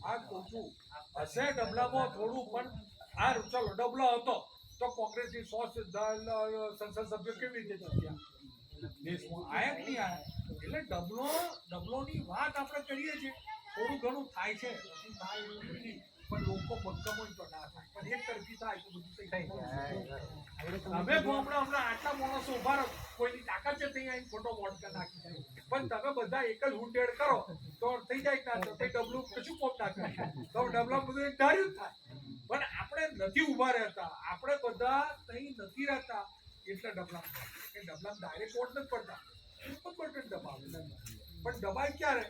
આ કહું છું હશે ડબલામાં થોડું પણ આ ચલો ડબલો હતો તો કોંગ્રેસની 100 સંસદ સભ્યો કેવી રીતે જીત્યા દેશમાં આયા કે નહીં આયા એટલે ડબલોની વાત આપણે કરીએ છીએ થોડું ઘણું થાય છે થાય એવું નથી પણ લોકો બદકમણ તો ના થાય પણ એક તરફી થાય તો બધું થઈ જાય હવે ગામડા હમણાં આટલા માણસો ઉભા રહો કોઈની તાકાત છે ત્યાં આવીને ખોટો વોટ કરી નાખી જાય પણ તમે બધા એક જ હુંટેડ કરો તો થઈ જાય ના તો કઈ ડબલું કશું કોમ ના કરે તો ડબલા બધું એક ધાર્યું થાય પણ આપણે નથી ઉભા રહેતા આપણે બધા અહીં નથી રહેતા એટલે ડબલા કે ડબલા ડાયરેક્ટ વોટ નથી પડતા બટન દબાવે પણ દબાય ક્યારે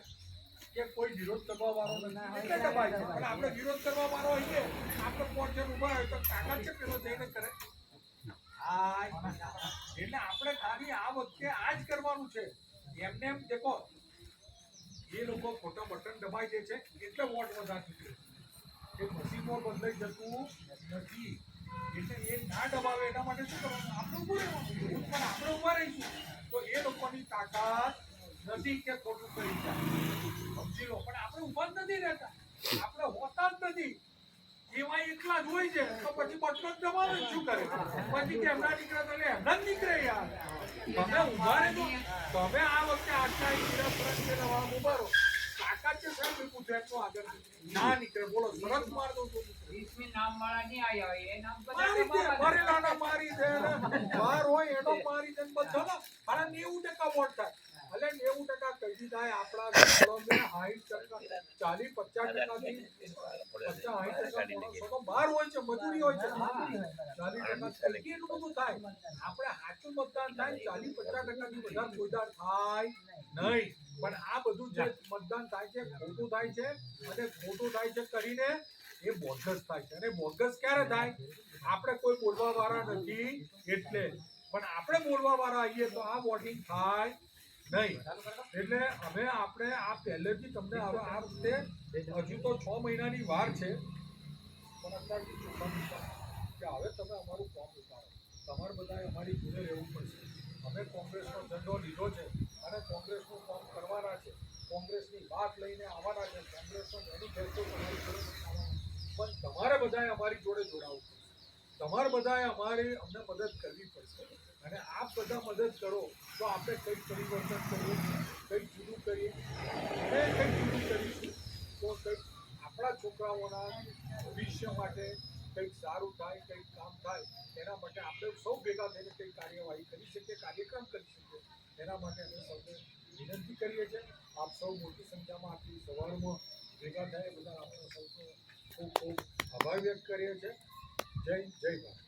કે કોઈ વિરોધ કરવા વાળો નથી એટલે દબાય છે પણ આપણે વિરોધ કરવા વાળો હોઈએ આપણે પોર્ચર ઉભા હોય તો તાકાત છે પેલો જઈને કરે એટલે આપણે ખાલી આ વખતે આ જ કરવાનું છે એમને એમ દેખો એ લોકો ખોટા બટન દબાઈ દે છે એટલે વોટ વધારે એ મશીનમાં બદલાઈ જતું નથી એટલે એ ના દબાવે એના માટે શું કરવાનું આપણે ઉભું રહેવાનું પણ આપણે ઉભા રહીશું તો એ લોકોની તાકાત નથી કે ખોટું કરી જાય સમજી લો પણ આપણે ઉભા જ નથી રહેતા આપણે હોતા જ નથી એમાં એકલા જ હોય છે તો પછી બટન દબાવે શું કરે પછી કે એમના નીકળે તો એમના જ નીકળે યાર તમે ઉભા રહેજો તમે આ વખતે આટલા ઈરા ફરક છે નવા ઉભા રહો તાકાત છે સાહેબ ગુજરાતનો આગળ ના નીકળે બોલો સરસ માર દો 20 નામ વાળા નહીં આયા હોય એ નામ ભરેલાના મારી દે બાર હોય એનો મારી દે બધો ને અને 90% વોટ થાય ભલે 90% કઈ થાય આપણા ગામડામાં 60% 40-50% બહાર હોય છે મજૂરી હોય છે 40% એટલું બધું થાય આપણે સાચું મતદાન થાય 40-50% ની વધારે કોઈદાર થાય નહીં પણ આ બધું જે મતદાન થાય છે ખોટું થાય છે અને ખોટું થાય છે કરીને એ બોગસ થાય છે અને બોગસ ક્યારે થાય આપણે કોઈ બોલવા વાળા નથી એટલે પણ આપણે બોલવા વાળા આવીએ તો આ વોટિંગ થાય નહીં એટલે હવે આપણે આ પહેલેથી તમને હવે આ વખતે હજુ તો 6 મહિનાની વાર છે પણ અત્યારથી ચૂકવણી કે હવે તમે અમારું ફોર્મ ઉતારો તમારે બધાએ અમારી જોડે રહેવું પડશે અમે કોંગ્રેસનો ઝંડો લીધો છે અને કોંગ્રેસનું ફોર્મ કરવાના છે કોંગ્રેસની વાત લઈને આવવાના છે કોંગ્રેસનો મેનિફેસ્ટો તમારી જોડે પણ તમારે બધાએ અમારી જોડે જોડાવવું પડશે તમારે બધાએ અમને મદદ કરવી પડશે અને આપ બધા મદદ કરો તો આપણે કંઈક પરિવર્તન કરીએ કંઈક જુદું કરીએ અને કંઈક જુદું કરીશું તો કંઈક આપણા છોકરાઓના ભવિષ્ય માટે કંઈક સારું થાય કંઈક કામ થાય એના માટે આપણે સૌ ભેગા થઈને કંઈક કાર્યવાહી કરી શકીએ કાર્યક્રમ કરી શકીએ એના માટે અમે સૌને વિનંતી કરીએ છીએ આપ સૌ મોટી સંખ્યામાં આટલી સવારમાં ભેગા થાય બધા આપણે સૌનો ખૂબ ખૂબ આભાર વ્યક્ત કરીએ છીએ જય ભારત.